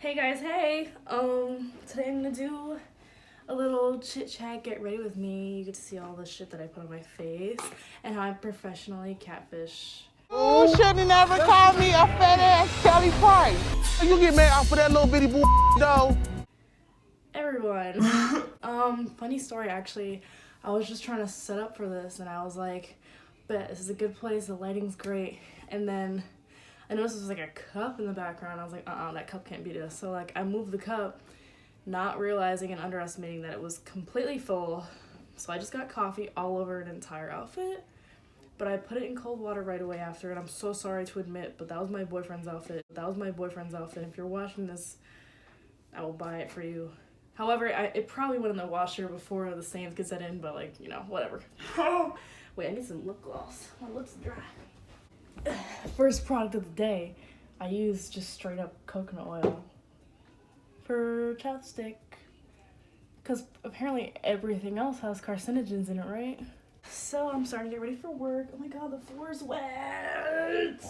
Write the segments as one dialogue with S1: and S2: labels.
S1: Hey guys, hey! Today I'm gonna do a little chit chat, get ready with me. You get to see all the shit that I put on my face and how I professionally catfish.
S2: You shouldn't never call me a fat ass Kelly Price. You get mad off of that little bitty though.
S1: Everyone. Funny story actually. I was just trying to set up for this and I was like, bet this is a good place, the lighting's great. And then I noticed there was like a cup in the background. I was like, that cup can't be this. So like I moved the cup, not realizing and underestimating that it was completely full. So I just got coffee all over an entire outfit. But I put it in cold water right away after, and I'm so sorry to admit, but that was my boyfriend's outfit. If you're watching this, I will buy it for you. However, it probably went in the washer before the stains get set in, but like, you know, whatever. Wait, I need some lip gloss. My lips are dry. First product of the day, I used just straight up coconut oil for chapstick. Because apparently everything else has carcinogens in it, right? So I'm starting to get ready for work. Oh my god, the floor's wet!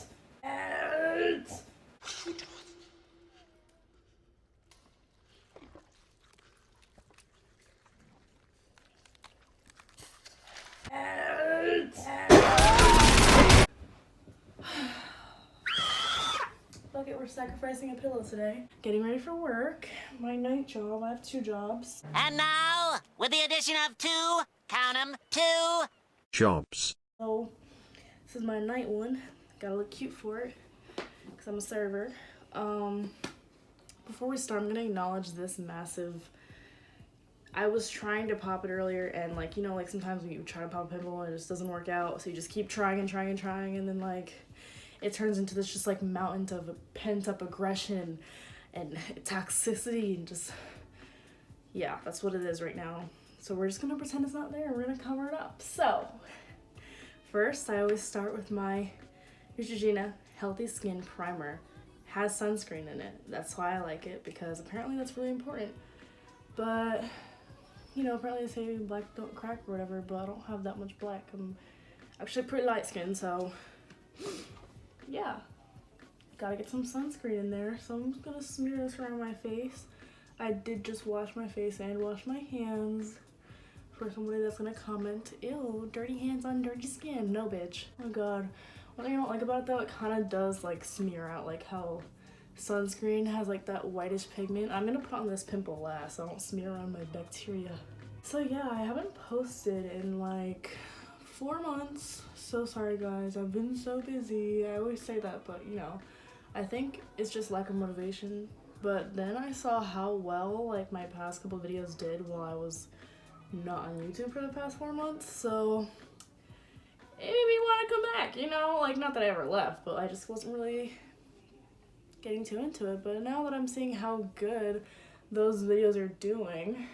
S1: Fuck it, we're sacrificing a pillow today. Getting ready for work. My night job. I have 2 jobs.
S3: And now, with the addition of 2, count 'em, 2
S4: jobs.
S1: So, this is my night one. Gotta look cute for it, because I'm a server. Before we start, I'm gonna acknowledge this massive... I was trying to pop it earlier, and like, you know, like sometimes when you try to pop a pimple and it just doesn't work out, so you just keep trying, and then like, it turns into this just like mountain of pent-up aggression and toxicity and just, yeah, that's what it is right now. So we're just gonna pretend it's not there and we're gonna cover it up. So, first I always start with my Neutrogena Healthy Skin Primer. Has sunscreen in it. That's why I like it, because apparently that's really important. But, you know, apparently they say black don't crack or whatever, but I don't have that much black. I'm actually pretty light skinned, so yeah. Gotta get some sunscreen in there, so I'm just gonna smear this around my face. I did just wash my face and wash my hands. For somebody that's gonna comment, ew, dirty hands on dirty skin. No, bitch. Oh god. One thing I don't like about it though, it kind of does like smear out, like how sunscreen has like that whitish pigment. I'm gonna put on this pimple last so I don't smear around my bacteria. So yeah, I haven't posted in like 4 months. So sorry guys, I've been so busy. I always say that, but you know, I think it's just lack of motivation. But then I saw how well like my past couple videos did while I was not on YouTube for the past 4 months, so it made me want to come back, you know? Like, not that I ever left, but I just wasn't really getting too into it. But now that I'm seeing how good those videos are doing,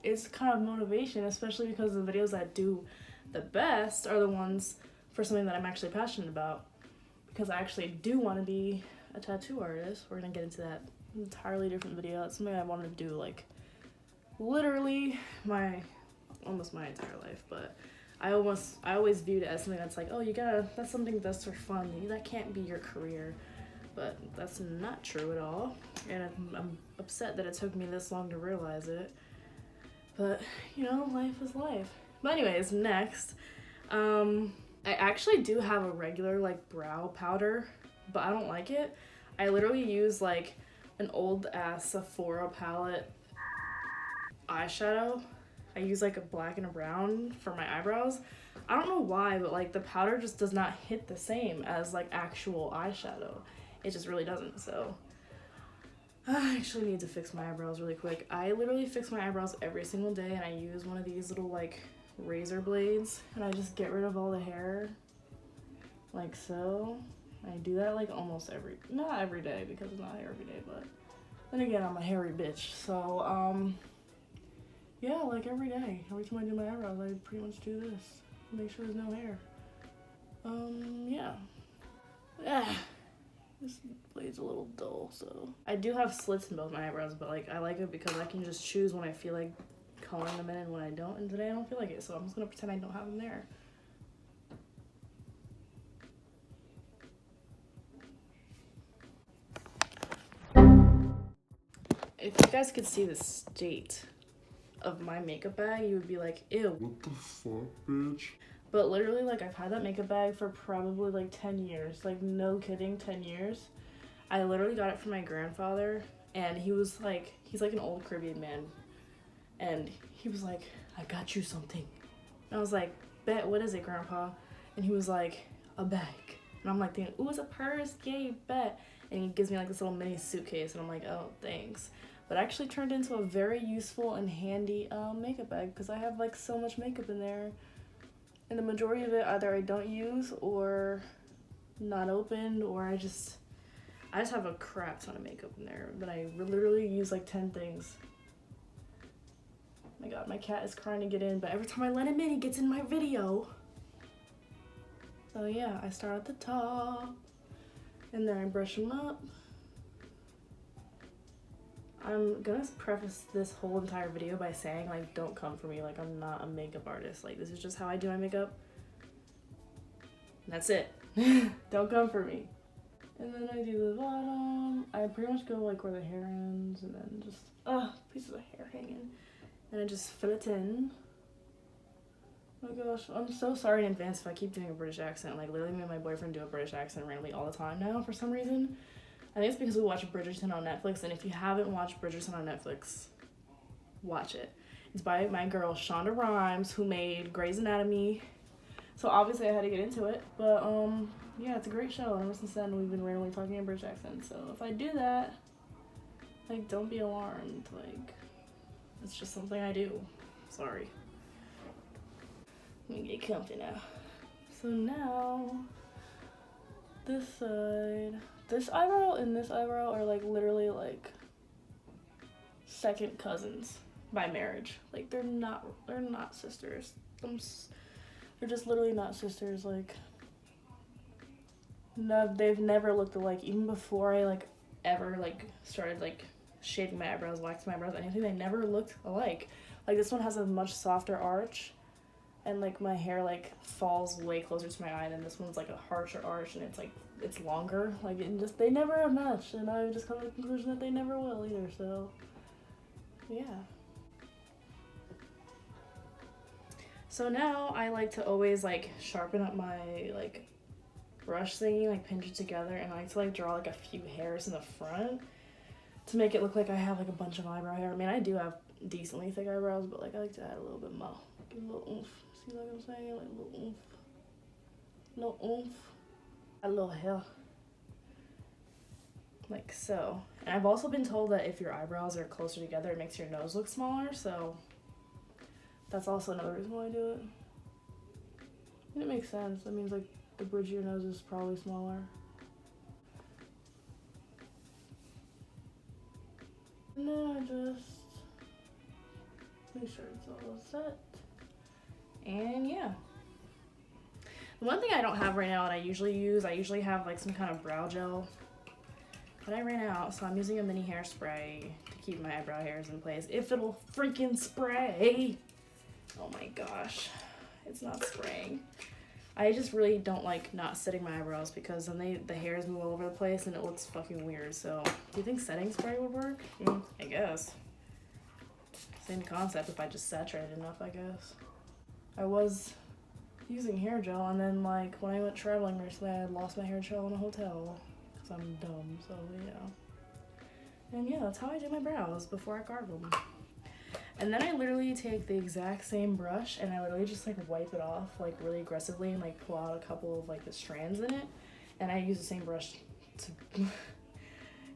S1: it's kind of motivation, especially because the videos that do the best are the ones for something that I'm actually passionate about. Because I actually do want to be a tattoo artist. We're going to get into that entirely different video. That's something I wanted to do, like, literally almost my entire life, but I always viewed it as something that's like, oh, that's something that's for fun. That can't be your career, but that's not true at all, and I'm upset that it took me this long to realize it, but you know, life is life. But anyways, next, I actually do have a regular like brow powder, but I don't like it. I literally use like an old ass Sephora palette eyeshadow. I use like a black and a brown for my eyebrows. I don't know why, but like the powder just does not hit the same as like actual eyeshadow. It just really doesn't. So I actually need to fix my eyebrows really quick. I literally fix my eyebrows every single day, and I use one of these little like razor blades, and I just get rid of all the hair like so. I do that like almost not every day, because it's not hair every day, but then again, I'm a hairy bitch. So yeah, like every day. Every time I do my eyebrows, I pretty much do this. Make sure there's no hair. Yeah. This blade's a little dull, so. I do have slits in both my eyebrows, but like I like it because I can just choose when I feel like coloring them in and when I don't, and today I don't feel like it, so I'm just gonna pretend I don't have them there. guys could see the state of my makeup bag, you would be like, ew.
S5: What the fuck, bitch?
S1: But literally, like, I've had that makeup bag for probably, like, 10 years. Like, no kidding, 10 years. I literally got it from my grandfather, and he was, like, he's, like, an old Caribbean man. And he was like, I got you something. And I was like, bet, what is it, Grandpa? And he was like, a bag. And I'm like thinking, ooh, it's a purse, yay, bet. And he gives me, like, this little mini suitcase, and I'm like, oh, thanks. But it actually turned into a very useful and handy makeup bag, because I have, like, so much makeup in there. And the majority of it either I don't use or not opened, or I just have a crap ton of makeup in there. But I literally use like 10 things. Oh my god, my cat is crying to get in, but every time I let him in, he gets in my video. So yeah, I start at the top, and then I brush him up. I'm gonna preface this whole entire video by saying, like, don't come for me. Like, I'm not a makeup artist. Like, this is just how I do my makeup. That's it. Don't come for me. And then I do the bottom. I pretty much go, like, where the hair ends, and then just, pieces of hair hanging. And I just fill it in. Oh my gosh, I'm so sorry in advance if I keep doing a British accent. Like, literally me and my boyfriend do a British accent randomly all the time now for some reason. I think it's because we watch Bridgerton on Netflix, and if you haven't watched Bridgerton on Netflix, watch it. It's by my girl Shonda Rhimes, who made Grey's Anatomy. So obviously I had to get into it, but yeah, it's a great show, and ever since then we've been randomly talking in British accent. So if I do that, like, don't be alarmed. Like, it's just something I do. Sorry. Let me get comfy now. So now, this side. This eyebrow and this eyebrow are, like, literally, like, second cousins by marriage. Like, they're not sisters. They're just literally not sisters. Like, no, they've never looked alike. Even before I, like, ever, like, started, like, shaving my eyebrows, waxing my eyebrows, anything, they never looked alike. Like, this one has a much softer arch, and, like, my hair, like, falls way closer to my eye, and this one's, like, a harsher arch, and it's, like, it's longer. Like, it just, they never have matched, and I've just come to the conclusion that they never will either, so yeah. So now I like to always, like, sharpen up my, like, brush thingy, like, pinch it together, and I like to, like, draw, like, a few hairs in the front to make it look like I have, like, a bunch of eyebrow hair. I mean, I do have decently thick eyebrows, but, like, I like to add a little bit more. Give a little oomph. See what I'm saying? Like, a little oomph. Little oomph. A little hair. Like so. And I've also been told that if your eyebrows are closer together, it makes your nose look smaller, so that's also another reason why I do it. And it makes sense. That means, like, the bridge of your nose is probably smaller. And then I just make sure it's all set. And yeah. The one thing I don't have right now that I usually have, like, some kind of brow gel. But I ran out, so I'm using a mini hairspray to keep my eyebrow hairs in place. If it'll freaking spray! Oh my gosh. It's not spraying. I just really don't like not setting my eyebrows, because then the hairs move all over the place and it looks fucking weird. So, do you think setting spray would work? I guess. Same concept if I just saturated enough, I guess. I was using hair gel, and then, like, when I went traveling recently, I lost my hair gel in a hotel because I'm dumb, so yeah. And yeah, that's how I do my brows before I carve them. And then I literally take the exact same brush, and I literally just, like, wipe it off, like, really aggressively, and, like, pull out a couple of, like, the strands in it, and I use the same brush to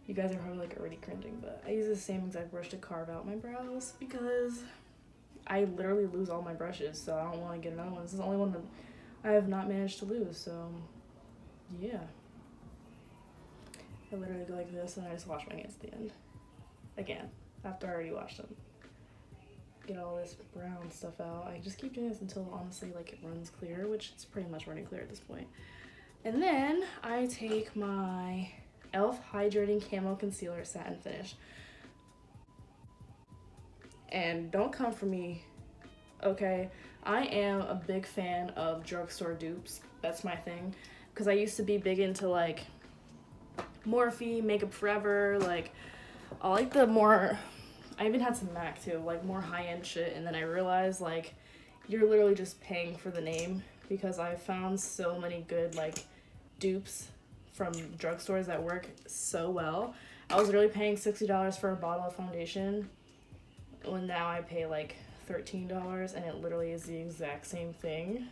S1: you guys are probably, like, already cringing, but I use the same exact brush to carve out my brows, because I literally lose all my brushes, so I don't want to get another one. This is the only one that I have not managed to lose, so yeah. I literally go like this, and I just wash my hands at the end. Again, after I already washed them. Get all this brown stuff out. I just keep doing this until, honestly, like, it runs clear, which it's pretty much running clear at this point. And then I take my e.l.f. Hydrating Camo Concealer Satin Finish. And don't come for me, okay? I am a big fan of drugstore dupes. That's my thing. Because I used to be big into, like, Morphe, Makeup Forever, like, I like the more I even had some MAC too, like more high-end shit, and then I realized like you're literally just paying for the name, because I found so many good like dupes from drugstores that work so well. I was really paying $60 for a bottle of foundation, when now I pay like $13, and it literally is the exact same thing.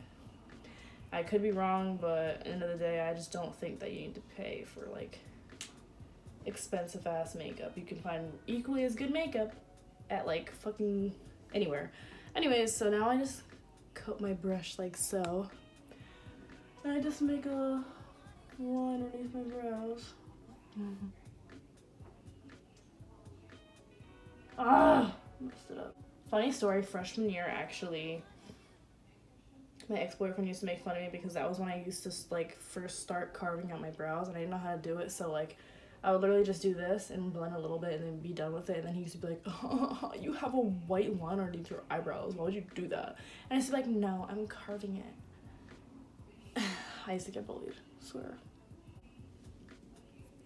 S1: I could be wrong, but at the end of the day, I just don't think that you need to pay for like expensive ass makeup. You can find equally as good makeup at like fucking anywhere. Anyways, so now I just coat my brush like so, and I just make a line underneath my brows. Messed it up. Funny story, freshman year actually, my ex-boyfriend used to make fun of me because that was when I used to like first start carving out my brows, and I didn't know how to do it, so like I would literally just do this and blend a little bit and then be done with it, and then he used to be like, oh, you have a white line underneath your eyebrows, why would you do that? And I used to be like, no, I'm carving it. I used to get bullied, I swear.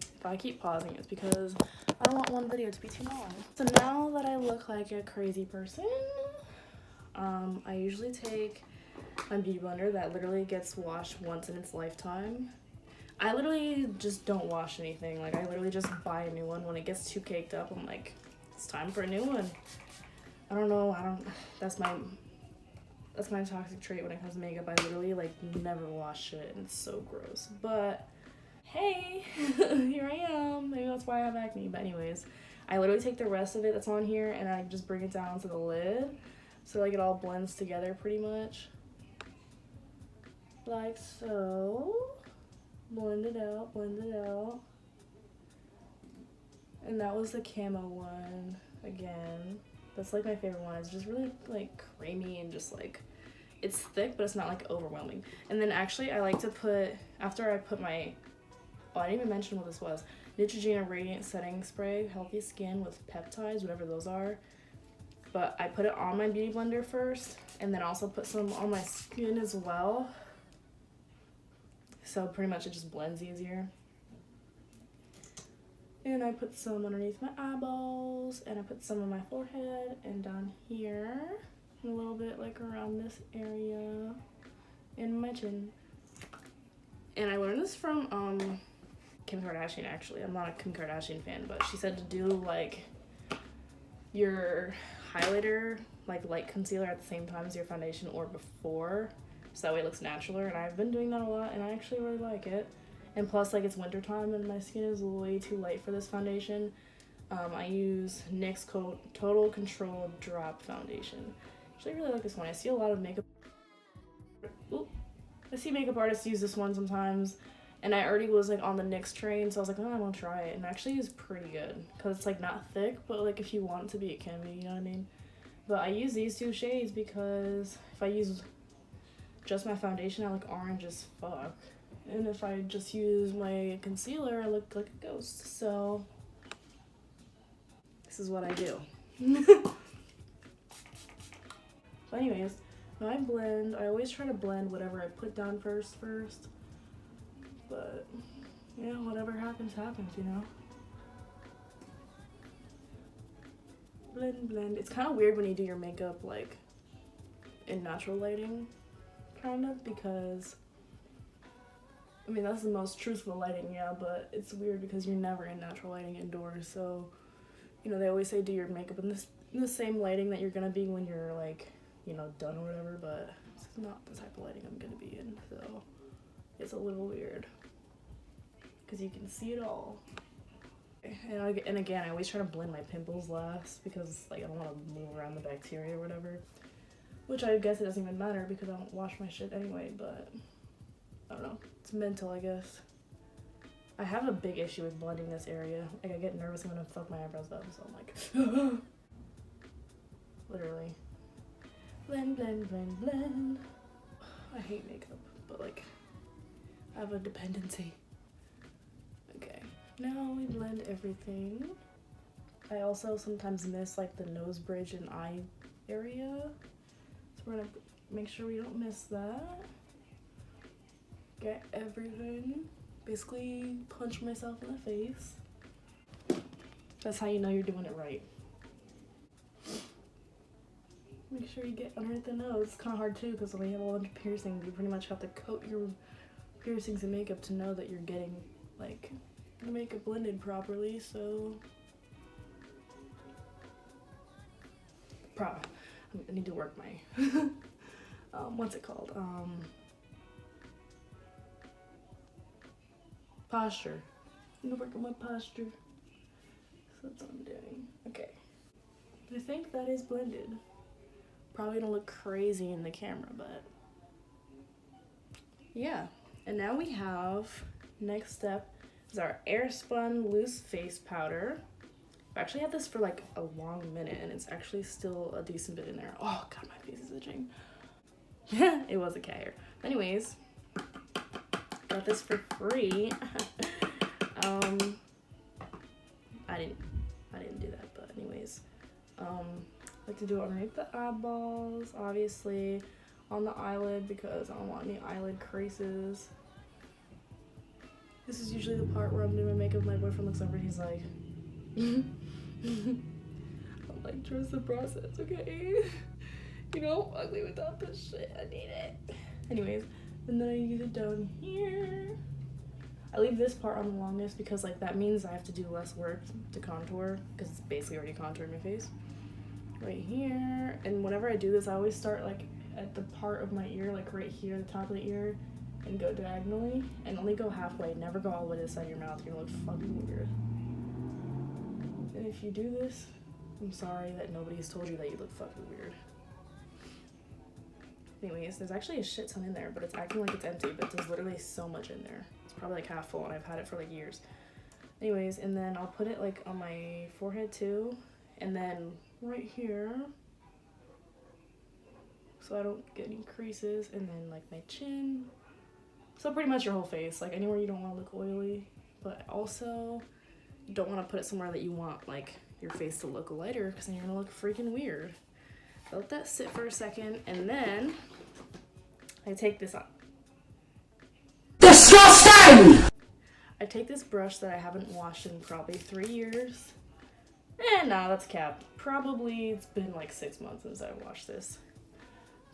S1: If I keep pausing, it's because I don't want one video to be too long. So now that I look like a crazy person, I usually take my beauty blender that literally gets washed once in its lifetime. I literally just don't wash anything. Like, I literally just buy a new one. When it gets too caked up, I'm like, it's time for a new one. I don't know, that's my toxic trait when it comes to makeup. I literally like never wash it, and it's so gross. But hey, here I am. Maybe that's why I have acne. But anyways, I literally take the rest of it that's on here and I just bring it down to the lid, so like it all blends together pretty much. Like so. Blend it out, blend it out. And that was the camo one again. That's like my favorite one. It's just really like creamy and just like, it's thick, but it's not like overwhelming. And then actually I like to put, after I put my, oh, I didn't even mention what this was. Neutrogena Radiant Setting Spray, Healthy Skin with Peptides, whatever those are. But I put it on my beauty blender first, and then also put some on my skin as well. So pretty much it just blends easier. And I put some underneath my eyeballs, and I put some on my forehead and down here, and a little bit like around this area, and my chin. And I learned this from Kim Kardashian, actually. I'm not a Kim Kardashian fan, but she said to do like your highlighter, like light concealer at the same time as your foundation or before, so that way it looks natural. And I've been doing that a lot, and I actually really like it. And plus, like, it's winter time and my skin is way too light for this foundation. I use NYX Total Control Drop Foundation. Actually, I really like this one. I see a lot of makeup. I see makeup artists use this one sometimes, and I already was like on the NYX train, so I was like, oh, I want to try it. And actually, it's pretty good because it's like not thick, but like if you want it to be, it can be. You know what I mean? But I use these two shades because if I use just my foundation, I look orange as fuck. And if I just use my concealer, I look like a ghost. So this is what I do. So anyways, when I blend, I always try to blend whatever I put down first. But yeah, whatever happens, happens, you know? Blend, blend. It's kind of weird when you do your makeup like in natural lighting, kind of, because I mean, that's the most truthful lighting, yeah, but it's weird because you're never in natural lighting indoors. So, you know, they always say do your makeup in the same lighting that you're gonna be when you're like, you know, done or whatever, but it's not the type of lighting I'm gonna be in, so it's a little weird because you can see it all. And again, I always try to blend my pimples last because like I don't want to move around the bacteria or whatever, which I guess it doesn't even matter because I don't wash my shit anyway, but I don't know. It's mental, I guess. I have a big issue with blending this area. Like, I get nervous when I fuck my eyebrows up, so I'm like, literally. Blend, blend, blend, blend. I hate makeup, but like, I have a dependency. Okay, now we blend everything. I also sometimes miss like the nose bridge and eye area, so we're gonna make sure we don't miss that. Get everything. Basically punch myself in the face. That's how you know you're doing it right. Make sure you get underneath the nose. It's kind of hard too because when you have a bunch of piercings, you pretty much have to coat your piercings in makeup to know that you're getting like the makeup blended properly. So I need to work my what's it called? Posture. I'm gonna work on my posture. So that's what I'm doing. Okay. I think that is blended. Probably gonna look crazy in the camera, but yeah. And now we have, next step is our Airspun loose face powder. I actually had this for like a long minute and it's actually still a decent bit in there. Oh god, my face is itching. It was a cat hair. Anyways, got this for free. I didn't do that, but anyways, I like to do it underneath the eyeballs, obviously, on the eyelid because I don't want any eyelid creases. This is usually the part where I'm doing my makeup. My boyfriend looks over and he's like, I'm like, trust the process, okay? You know, I'm ugly without this shit. I need it. Anyways, and then I use it down here. I leave this part on the longest because like that means I have to do less work to contour because it's basically already contoured my face. Right here. And whenever I do this, I always start like at the part of my ear, like right here, the top of the ear, and go diagonally and only go halfway. Never go all the way to the side of your mouth. You're gonna look fucking weird. And if you do this, I'm sorry that nobody's told you that you look fucking weird. Anyways, there's actually a shit ton in there, but it's acting like it's empty, but there's literally so much in there. It's probably like half full and I've had it for like years. Anyways, and then I'll put it like on my forehead too, and then right here, so I don't get any creases, and then like my chin. So pretty much your whole face, like anywhere you don't want to look oily, but also you don't want to put it somewhere that you want like your face to look lighter because then you're gonna look freaking weird. So let that sit for a second, and then I take this up. Disgusting! I take this brush that I haven't washed in probably 3 years. Nah, that's cap. Probably it's been like 6 months since I washed this.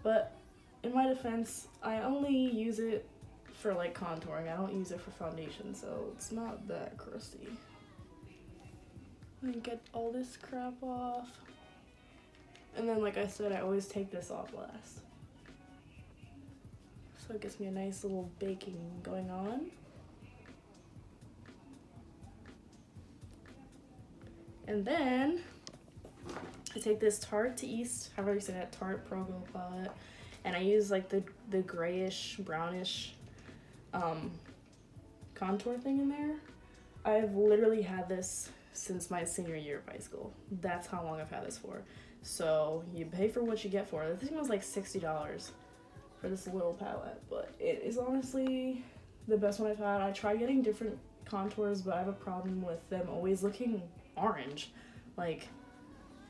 S1: But in my defense, I only use it for like contouring. I don't use it for foundation, so it's not that crusty. And get all this crap off. And then like I said, I always take this off last. So it gets me a nice little baking going on. And then I take this Tarte East, however you say that, Tarte Pro Glow palette, and I use like the grayish, brownish contour thing in there. I've literally had this since my senior year of high school. That's how long I've had this for. So you pay for what you get for it. The thing was like $60 for this little palette, but it is honestly the best one I've had. I tried getting different contours, but I have a problem with them always looking orange. Like,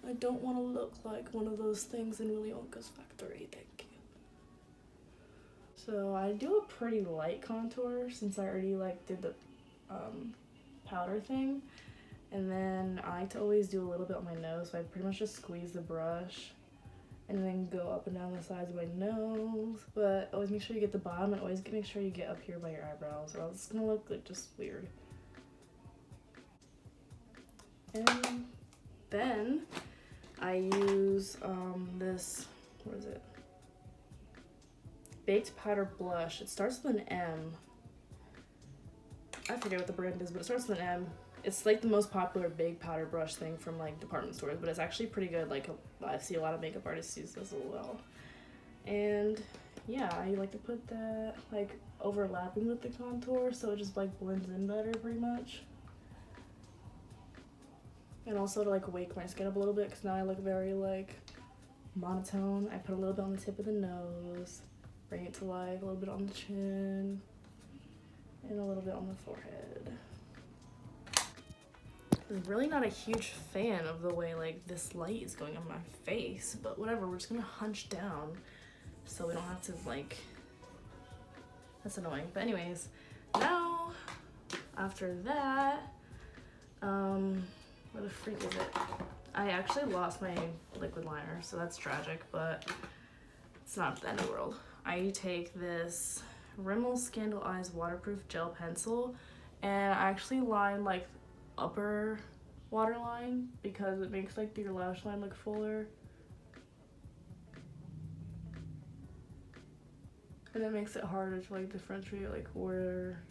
S1: I don't want to look like one of those things in Willy Wonka's factory. Thank you. So I do a pretty light contour since I already like did the powder thing. And then I like to always do a little bit on my nose, so I pretty much just squeeze the brush and then go up and down the sides of my nose. But always make sure you get the bottom, and always make sure you get up here by your eyebrows, or else it's gonna look like just weird. And then I use this, what is it? Baked Powder Blush. It starts with an M. I forget what the brand is, but it starts with an M. It's like the most popular big powder brush thing from like department stores, but it's actually pretty good. Like I see a lot of makeup artists use this as well. And yeah, I like to put that like overlapping with the contour so it just like blends in better pretty much. And also to like wake my skin up a little bit because now I look very like monotone. I put a little bit on the tip of the nose, bring it to life, a little bit on the chin, and a little bit on the forehead. I'm really not a huge fan of the way like this light is going on my face, but whatever, we're just gonna hunch down so we don't have to like, that's annoying. But anyways, now after that, where the freak is it? I actually lost my liquid liner, so that's tragic, but it's not the end of the world. I take this Rimmel Scandal Eyes waterproof gel pencil, and I actually line like upper waterline because it makes like your lash line look fuller. And it makes it harder to like differentiate like where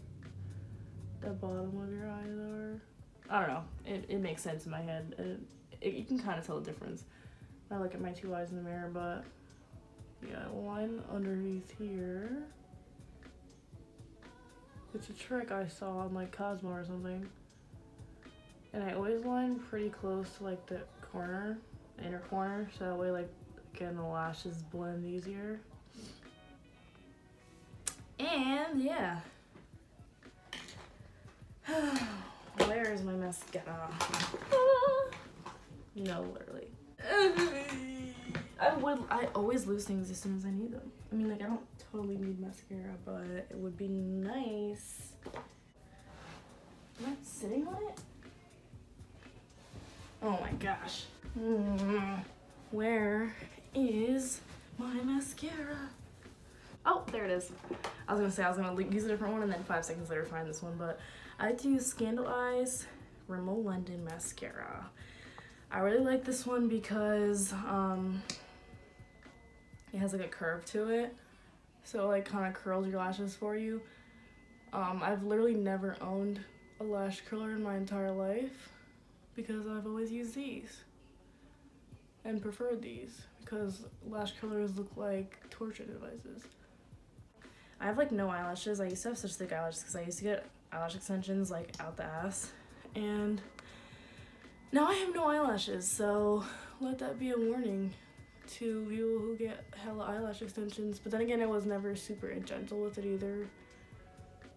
S1: the bottom of your eyes are. I don't know. It makes sense in my head. You can kind of tell the difference when I look at my two eyes in the mirror, but yeah, line underneath here. It's a trick I saw on like Cosmo or something. And I always line pretty close to like the corner, the inner corner, so that way like again the lashes blend easier. And yeah. Where is my mascara? No, literally. I always lose things as soon as I need them. I mean, like, I don't totally need mascara, but it would be nice. Am I sitting on it? Oh my gosh. Where is my mascara? Oh, there it is. I was gonna say I was gonna use a different one and then 5 seconds later find this one, but I like to use Scandal Eyes Rimmel London Mascara. I really like this one because it has like a curve to it, so it like kind of curls your lashes for you. I've literally never owned a lash curler in my entire life because I've always used these and preferred these because lash curlers look like torture devices. I have like no eyelashes. I used to have such thick eyelashes because I used to get eyelash extensions like out the ass, and now I have no eyelashes, so let that be a warning to people who get hella eyelash extensions. But then again, I was never super gentle with it either,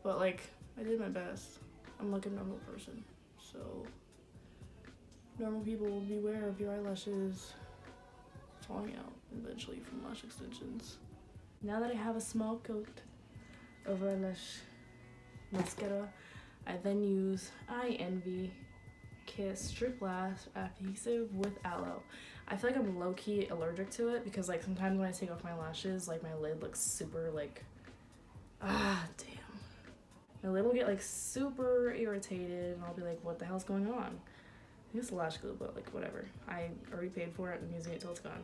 S1: but like I did my best. I'm like a normal person, so normal people will beware of your eyelashes falling out eventually from lash extensions. Now that I have a small coat of eyelash mascara, I then use Eye Envy Kiss Strip Lash Adhesive with Aloe. I feel like I'm low-key allergic to it because like sometimes when I take off my lashes, like my lid looks super like, damn. My lid will get like super irritated and I'll be like, what the hell's going on? I think it's lash glue, but like whatever. I already paid for it and I'm using it till it's gone.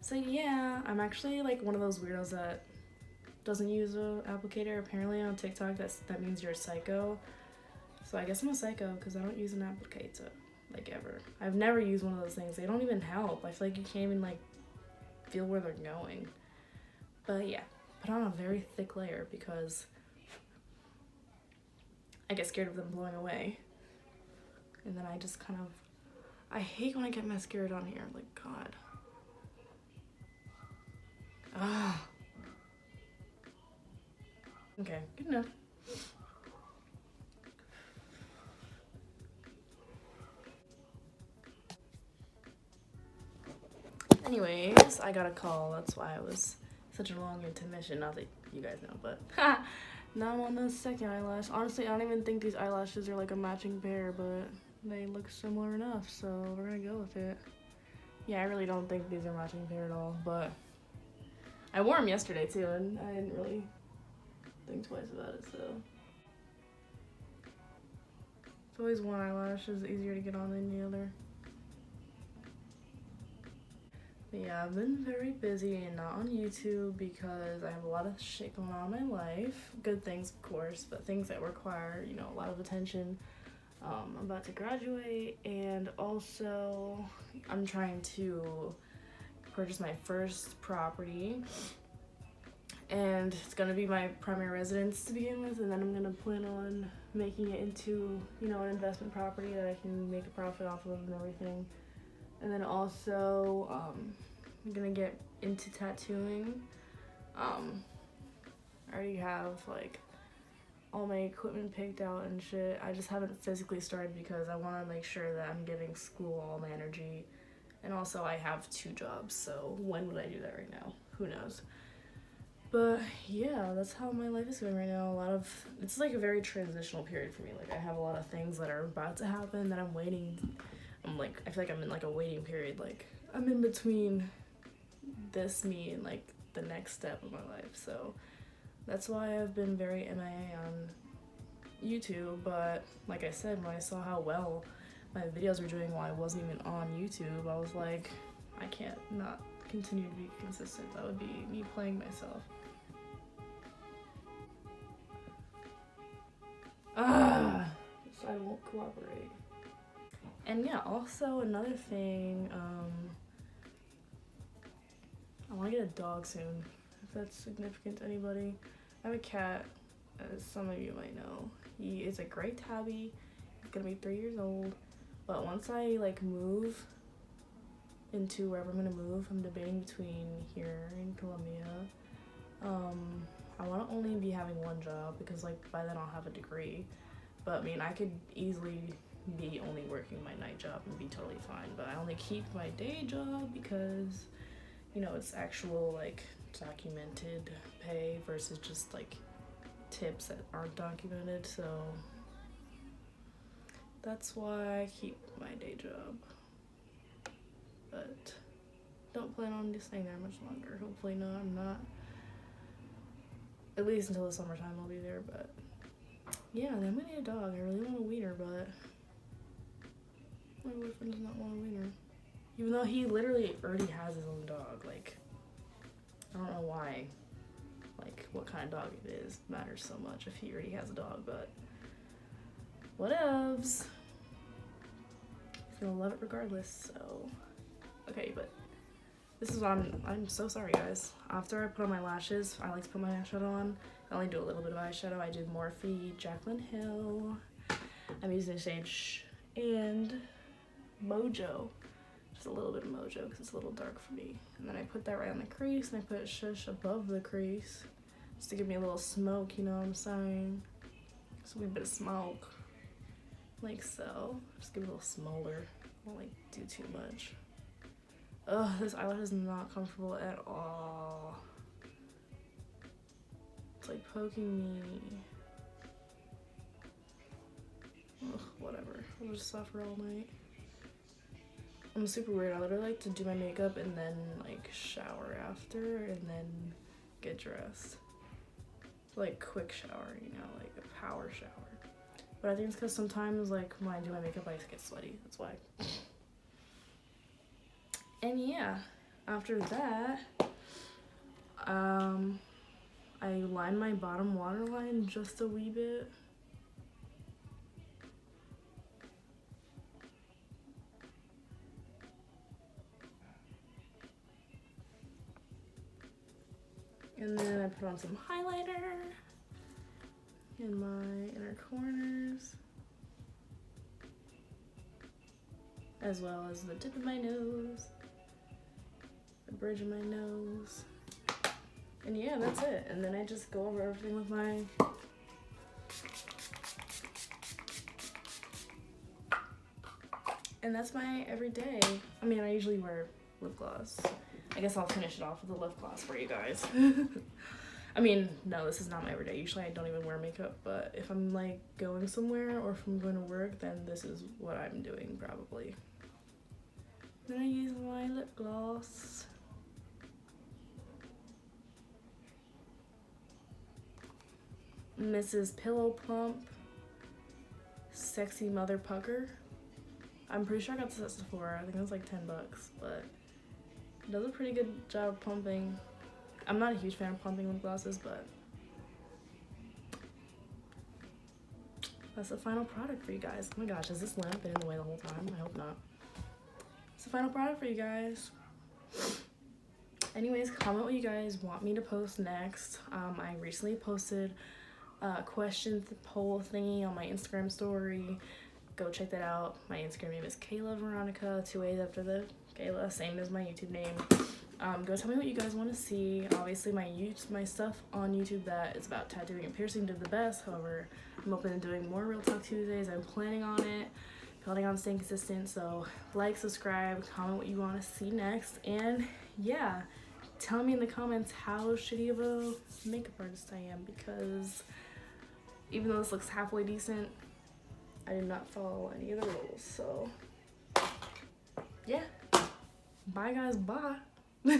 S1: So yeah, I'm actually like one of those weirdos that doesn't use a applicator. Apparently on TikTok that means you're a psycho. So I guess I'm a psycho because I don't use an applicator like ever. I've never used one of those things. They don't even help. I feel like you can't even like feel where they're going. But yeah, put on a very thick layer because I get scared of them blowing away. And then I just kind of, I hate when I get mascara on here. Like, God. Okay, good enough. Anyways, I got a call. That's why it was such a long intermission. Not that you guys know, but now I'm on the second eyelash. Honestly, I don't even think these eyelashes are like a matching pair, but they look similar enough, so we're gonna go with it. Yeah, I really don't think these are matching pair at all, but I wore them yesterday too, and I didn't really think twice about it, so. It's always one eyelash is easier to get on than the other. But yeah, I've been very busy and not on YouTube because I have a lot of shit going on in my life. Good things, of course, but things that require, you know, a lot of attention. I'm about to graduate, and also I'm trying to purchase my first property, and it's gonna be my primary residence to begin with, and then I'm gonna plan on making it into, you know, an investment property that I can make a profit off of and everything. And then also I'm gonna get into tattooing. I already have like all my equipment picked out and shit. I just haven't physically started because I want to make sure that I'm giving school all my energy. And also I have 2 jobs, so when would I do that right now? Who knows? But yeah, that's how my life is going right now. It's like a very transitional period for me. Like I have a lot of things that are about to happen that I'm waiting. I feel like I'm in like a waiting period. Like I'm in between me and like the next step of my life. So that's why I've been very MIA on YouTube. But like I said, when I saw how well my videos were doing while I wasn't even on YouTube, I was like, I can't not continue to be consistent. That would be me playing myself. So I won't cooperate. And yeah, also another thing, I want to get a dog soon, if that's significant to anybody. I have a cat, as some of you might know. He is a gray tabby. He's gonna be 3 years old. But once I like move into wherever I'm gonna move, I'm debating between here and Columbia. I want to only be having one job because like by then I'll have a degree. But I mean, I could easily be only working my night job and be totally fine. But I only keep my day job because, you know, it's actual like documented pay versus just like tips that aren't documented. So that's why I keep my day job. But don't plan on just staying there much longer. Hopefully not. I'm not. At least until the summertime I'll be there. But yeah, then I'm gonna need a dog. I really want a wiener, but my boyfriend does not want a wiener. Even though he literally already has his own dog. Like, I don't know why, like, what kind of dog it is matters so much if he already has a dog, but whatevs. He's gonna love it regardless, so. Okay, but this is what I'm so sorry, guys. After I put on my lashes, I like to put my eyeshadow on. I only do a little bit of eyeshadow. I do Morphe, Jaclyn Hill. I'm using shade Shh and Mojo. Just a little bit of Mojo because it's a little dark for me. And then I put that right on the crease and I put Shush above the crease just to give me a little smoke, you know what I'm saying? Just a wee bit of smoke. Like so. Just give it a little smolder. I don't like do too much. Ugh, this eyelash is not comfortable at all. It's like poking me. Ugh, whatever. I'll just suffer all night. I'm super weird. I literally like to do my makeup and then like shower after and then get dressed. Like quick shower, you know, like a power shower. But I think it's because sometimes like when I do my makeup I just get sweaty. That's why. And yeah, after that, I line my bottom waterline just a wee bit. And then I put on some highlighter in my inner corners, as well as the tip of my nose, the bridge of my nose. And yeah, that's it. And then I just go over everything with my and that's my everyday. I mean, I usually wear lip gloss. I guess I'll finish it off with a lip gloss for you guys. I mean, no, this is not my everyday. Usually I don't even wear makeup, but if I'm like going somewhere or if I'm going to work, then this is what I'm doing probably. Then I use my lip gloss. Mrs. Pillow Plump Sexy Mother Pucker. I'm pretty sure I got this at Sephora. I think it was like $10, but it does a pretty good job of pumping. I'm not a huge fan of pumping lip glosses, but that's the final product for you guys. Oh my gosh, has this lamp been in the way the whole time? I hope not. It's the final product for you guys. Anyways, comment what you guys want me to post next. I recently posted a question poll thingy on my Instagram story. Go check that out. My Instagram name is Kayla Veronica, 2 A's after the Kayla, same as my YouTube name. Go tell me what you guys want to see. Obviously my stuff on YouTube that is about tattooing and piercing did the best. However, I'm open to doing more Real Talk Tuesdays. I'm planning on it, planning on staying consistent. So like, subscribe, comment what you want to see next, and yeah, tell me in the comments how shitty of a makeup artist I am, because even though this looks halfway decent, I did not follow any of the rules. So yeah, bye guys, bye.